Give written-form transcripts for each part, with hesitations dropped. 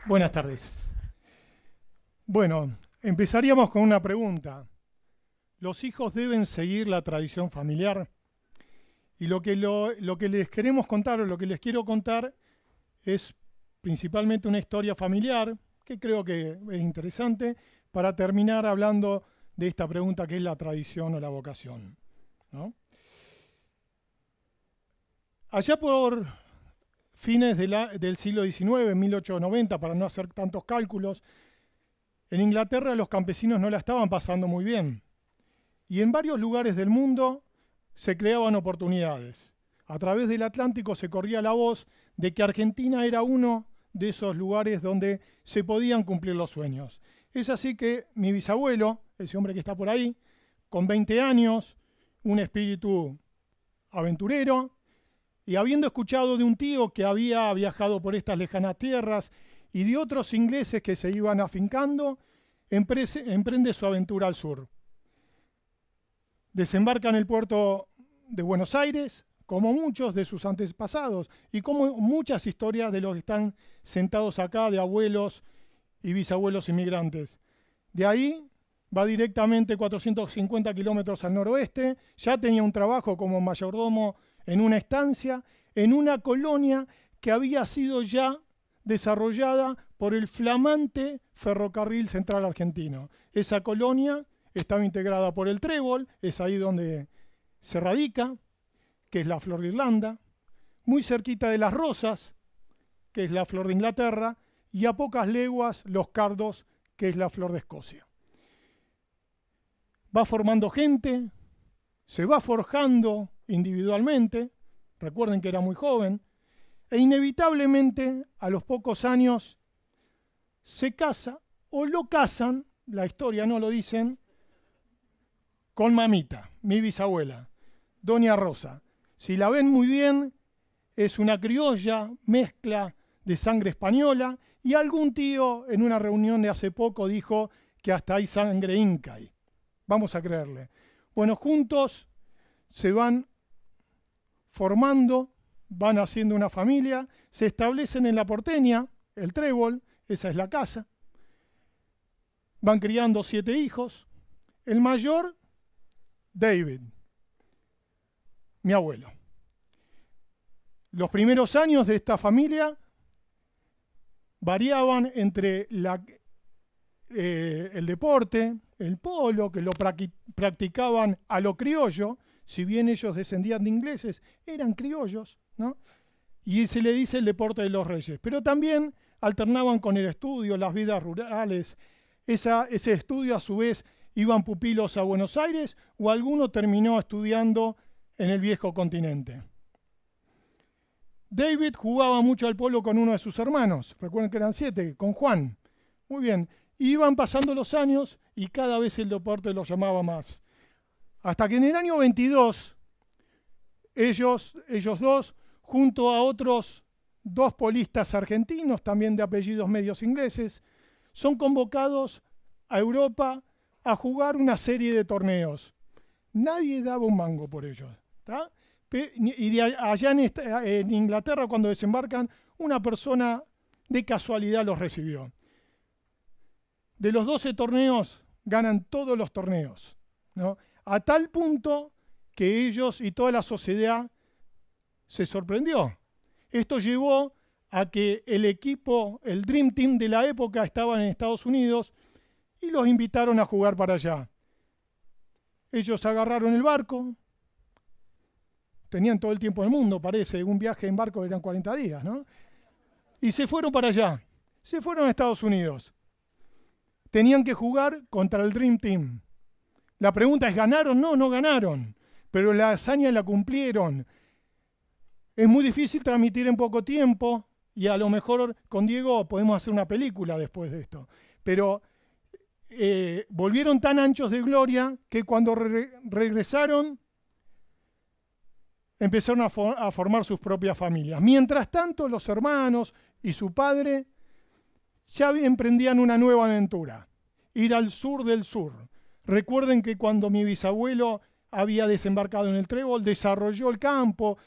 Buenas tardes. Bueno, empezaríamos con una pregunta. ¿Los hijos deben seguir la tradición familiar? Y lo que les queremos contar, o lo que les quiero contar, es principalmente una historia familiar, que creo que es interesante, para terminar hablando de esta pregunta que es la tradición o la vocación, ¿no? Allá por fines del siglo XIX, en 1890, para no hacer tantos cálculos, en Inglaterra los campesinos no la estaban pasando muy bien. Y en varios lugares del mundo se creaban oportunidades. A través del Atlántico se corría la voz de que Argentina era uno de esos lugares donde se podían cumplir los sueños. Es así que mi bisabuelo, ese hombre que está por ahí, con 20 años, un espíritu aventurero, y habiendo escuchado de un tío que había viajado por estas lejanas tierras y de otros ingleses que se iban afincando, emprende su aventura al sur. Desembarca en el puerto de Buenos Aires, como muchos de sus antepasados y como muchas historias de los que están sentados acá, de abuelos y bisabuelos inmigrantes. De ahí va directamente 450 kilómetros al noroeste, ya tenía un trabajo como mayordomo en una estancia, en una colonia que había sido ya desarrollada por el flamante Ferrocarril Central Argentino. Esa colonia estaba integrada por el Trébol, es ahí donde se radica, que es la flor de Irlanda, muy cerquita de las Rosas, que es la flor de Inglaterra, y a pocas leguas los Cardos, que es la flor de Escocia. Va formando gente, se va forjando individualmente, recuerden que era muy joven, e inevitablemente a los pocos años se casa o lo casan, la historia no lo dicen, con mamita, mi bisabuela, doña Rosa. Si la ven muy bien, es una criolla, mezcla de sangre española, y algún tío en una reunión de hace poco dijo que hasta hay sangre inca ahí. Vamos a creerle. Bueno, juntos se van formando, van haciendo una familia, se establecen en la Porteña, el Trébol, esa es la casa, van criando 7 hijos, el mayor, David, mi abuelo. Los primeros años de esta familia variaban entre el deporte, el polo, que lo practicaban a lo criollo, si bien ellos descendían de ingleses, eran criollos, ¿no? Y se le dice el deporte de los reyes. Pero también alternaban con el estudio, las vidas rurales. Ese estudio, a su vez, iban pupilos a Buenos Aires o alguno terminó estudiando en el viejo continente. David jugaba mucho al polo con uno de sus hermanos, recuerden que eran 7, con Juan. Muy bien, iban pasando los años y cada vez el deporte los llamaba más. Hasta que en el año 22, ellos dos, junto a otros 2 polistas argentinos, también de apellidos medios ingleses, son convocados a Europa a jugar una serie de torneos. Nadie daba un mango por ellos, ¿tá? Y allá en Inglaterra, cuando desembarcan, una persona de casualidad los recibió. De los 12 torneos, ganan todos los torneos, ¿no? A tal punto que ellos y toda la sociedad se sorprendió. Esto llevó a que el equipo, el Dream Team de la época, estaban en Estados Unidos y los invitaron a jugar para allá. Ellos agarraron el barco, tenían todo el tiempo del mundo, parece, un viaje en barco eran 40 días, ¿no? Y se fueron para allá, se fueron a Estados Unidos. Tenían que jugar contra el Dream Team. La pregunta es, ¿ganaron? No, no ganaron, pero la hazaña la cumplieron. Es muy difícil transmitir en poco tiempo y a lo mejor con Diego podemos hacer una película después de esto, pero volvieron tan anchos de gloria que cuando regresaron empezaron a formar sus propias familias. Mientras tanto, los hermanos y su padre ya emprendían una nueva aventura, ir al sur del sur. Recuerden que cuando mi bisabuelo había desembarcado en el Trébol, desarrolló el campo,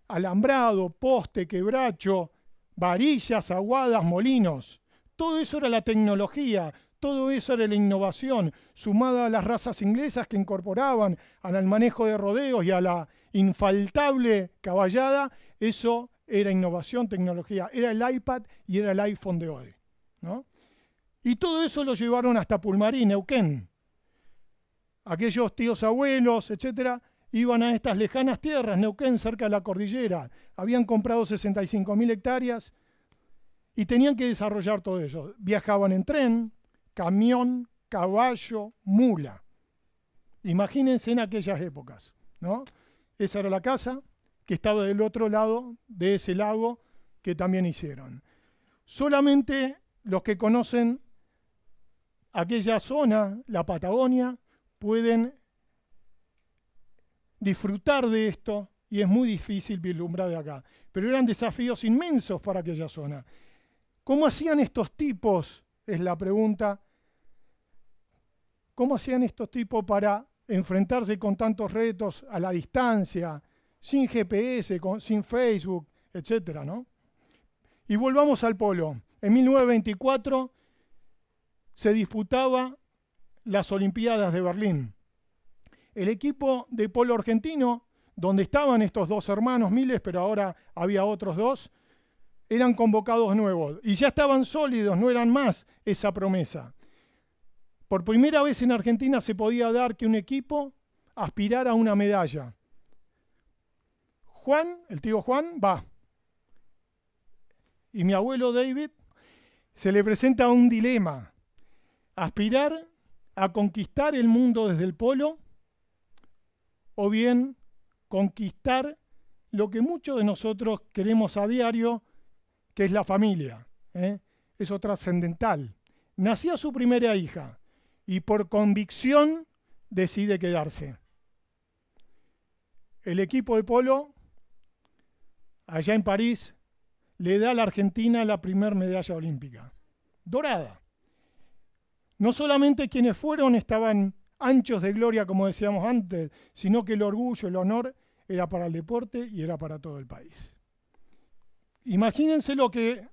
alambrado, poste, quebracho, varillas, aguadas, molinos. Todo eso era la tecnología, todo eso era la innovación, sumada a las razas inglesas que incorporaban al manejo de rodeos y a la infaltable caballada. Eso era innovación, tecnología, era el iPad y era el iPhone de hoy, ¿no? Y todo eso lo llevaron hasta Pulmarí, Neuquén. Aquellos tíos abuelos, etcétera, iban a estas lejanas tierras, Neuquén, cerca de la cordillera. Habían comprado 65.000 hectáreas y tenían que desarrollar todo eso. Viajaban en tren, camión, caballo, mula. Imagínense en aquellas épocas, ¿no? Esa era la casa que estaba del otro lado de ese lago que también hicieron. Solamente los que conocen aquella zona, la Patagonia, pueden disfrutar de esto y es muy difícil vislumbrar de acá. Pero eran desafíos inmensos para aquella zona. ¿Cómo hacían estos tipos? Es la pregunta. ¿Cómo hacían estos tipos para enfrentarse con tantos retos a la distancia, sin GPS, sin Facebook, etcétera, ¿no? Y volvamos al polo. En 1924 se disputaba las Olimpiadas de Berlín. El equipo de polo argentino, donde estaban estos dos hermanos Miles, pero ahora había otros dos, eran convocados nuevos y ya estaban sólidos, no eran más esa promesa. Por primera vez en Argentina se podía dar que un equipo aspirara a una medalla. Juan, el tío Juan, va. Y mi abuelo David se le presenta un dilema: aspirar a conquistar el mundo desde el polo o bien conquistar lo que muchos de nosotros queremos a diario, que es la familia. Eso trascendental. Nacía su primera hija y por convicción decide quedarse. El equipo de polo, allá en París, le da a la Argentina la primera medalla olímpica, dorada. No solamente quienes fueron estaban anchos de gloria, como decíamos antes, sino que el orgullo, el honor, era para el deporte y era para todo el país. Imagínense lo que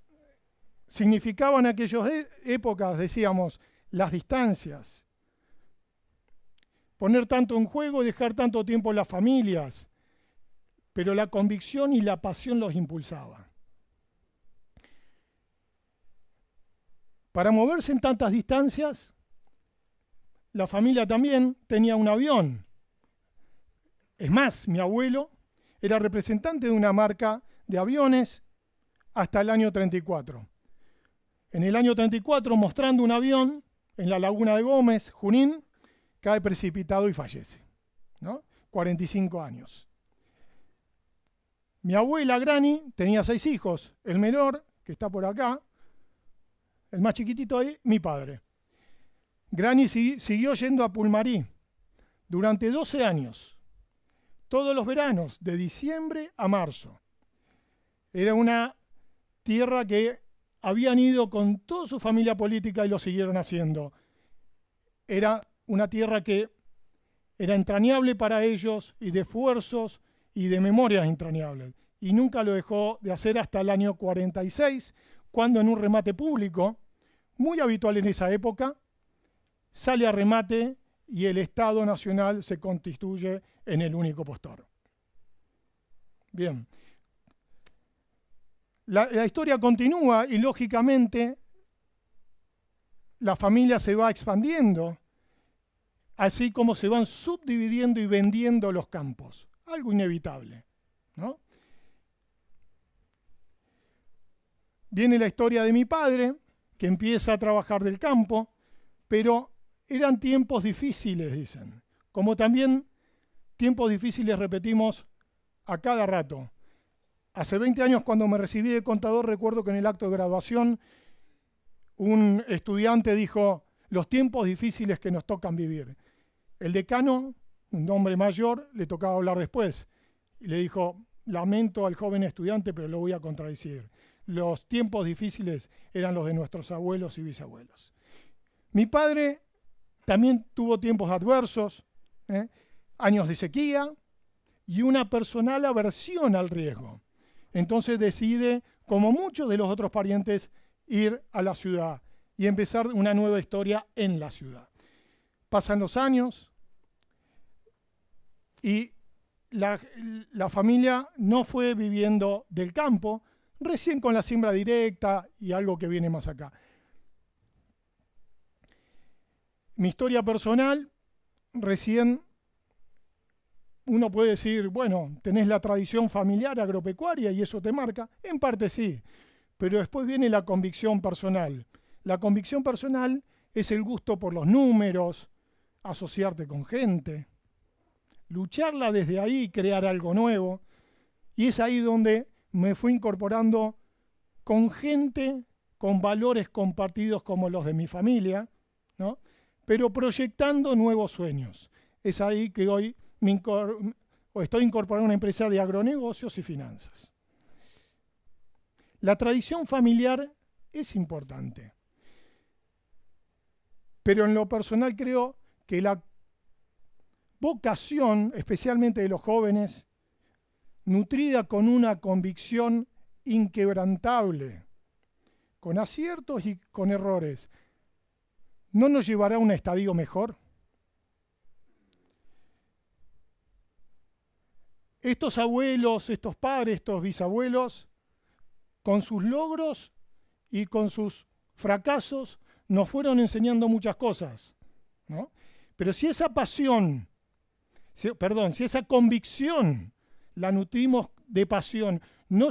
significaban aquellas épocas, decíamos, las distancias. Poner tanto en juego y dejar tanto tiempo en las familias, pero la convicción y la pasión los impulsaba. Para moverse en tantas distancias, la familia también tenía un avión. Es más, mi abuelo era representante de una marca de aviones hasta el año 34. En el año 34, mostrando un avión en la laguna de Gómez, Junín, cae precipitado y fallece, ¿no? 45 años. Mi abuela Granny tenía 6 hijos. El menor, que está por acá, el más chiquitito ahí, mi padre. Granny siguió yendo a Pulmarí durante 12 años, todos los veranos, de diciembre a marzo. Era una tierra que habían ido con toda su familia política y lo siguieron haciendo. Era una tierra que era entrañable para ellos y de esfuerzos y de memorias entrañables. Y nunca lo dejó de hacer hasta el año 46, cuando en un remate público, muy habitual en esa época, sale a remate y el Estado Nacional se constituye en el único postor. Bien. La historia continúa y lógicamente la familia se va expandiendo, así como se van subdividiendo y vendiendo los campos. Algo inevitable, ¿no? Viene la historia de mi padre, que empieza a trabajar del campo, pero eran tiempos difíciles, dicen. Como también tiempos difíciles repetimos a cada rato. Hace 20 años, cuando me recibí de contador, recuerdo que en el acto de graduación un estudiante dijo: los tiempos difíciles que nos tocan vivir. El decano, un hombre mayor, le tocaba hablar después y le dijo: lamento al joven estudiante, pero lo voy a contradecir. Los tiempos difíciles eran los de nuestros abuelos y bisabuelos. Mi padre también tuvo tiempos adversos, años de sequía y una personal aversión al riesgo. Entonces decide, como muchos de los otros parientes, ir a la ciudad. y empezar una nueva historia en la ciudad. Pasan los años y la familia no fue viviendo del campo, recién con la siembra directa y algo que viene más acá. Mi historia personal, recién uno puede decir, bueno, tenés la tradición familiar agropecuaria y eso te marca. En parte sí, pero después viene la convicción personal. La convicción personal es el gusto por los números, asociarte con gente, lucharla desde ahí y crear algo nuevo. Y es ahí donde me fui incorporando con gente con valores compartidos como los de mi familia, ¿no? Pero proyectando nuevos sueños. Es ahí que hoy estoy incorporando una empresa de agronegocios y finanzas. La tradición familiar es importante, pero en lo personal creo que la vocación, especialmente de los jóvenes, nutrida con una convicción inquebrantable, con aciertos y con errores, ¿no nos llevará a un estadio mejor? Estos abuelos, estos padres, estos bisabuelos, con sus logros y con sus fracasos, nos fueron enseñando muchas cosas, ¿no? Pero si esa pasión, si esa convicción la nutrimos de pasión, no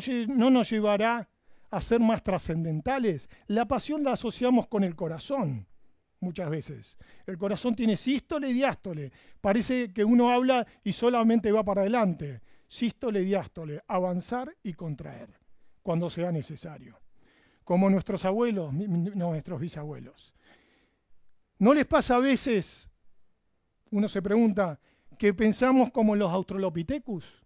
nos llevará a ser más trascendentales. La pasión la asociamos con el corazón, muchas veces. El corazón tiene sístole y diástole. Parece que uno habla y solamente va para adelante. Sístole y diástole, avanzar y contraer, cuando sea necesario. Como nuestros abuelos, nuestros bisabuelos. ¿No les pasa a veces, uno se pregunta, que pensamos como los Australopithecus?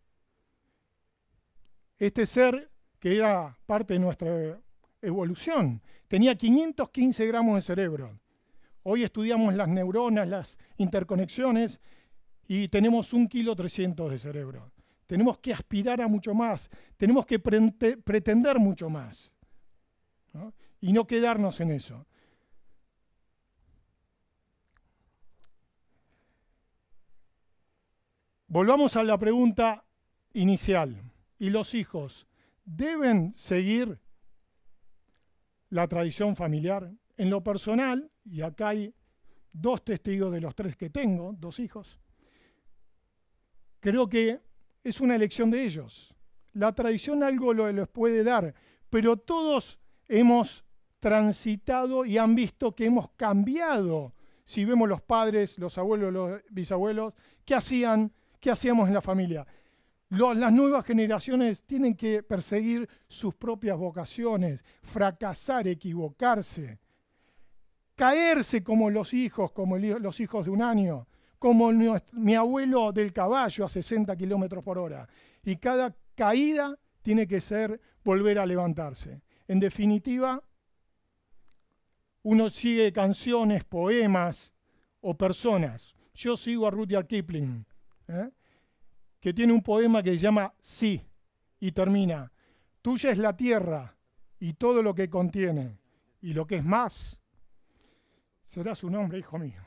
Este ser que era parte de nuestra evolución, tenía 515 gramos de cerebro. Hoy estudiamos las neuronas, las interconexiones, y tenemos 1,3 kg de cerebro. Tenemos que aspirar a mucho más, tenemos que pretender mucho más, ¿no? Y no quedarnos en eso. Volvamos a la pregunta inicial. ¿Y los hijos deben seguir la tradición familiar? En lo personal, y acá hay 2 testigos de los 3 que tengo, 2 hijos, creo que es una elección de ellos. La tradición algo les puede dar, pero todos hemos transitado y han visto que hemos cambiado. Si vemos los padres, los abuelos, los bisabuelos, ¿qué hacíamos en la familia? Las nuevas generaciones tienen que perseguir sus propias vocaciones, fracasar, equivocarse, caerse como los hijos de 1 año, como mi abuelo del caballo a 60 km/h. Y cada caída tiene que ser volver a levantarse. En definitiva, uno sigue canciones, poemas o personas. Yo sigo a Rudyard Kipling, que tiene un poema que se llama Sí, y termina: tuya es la tierra y todo lo que contiene, y lo que es más será su nombre, hijo mío.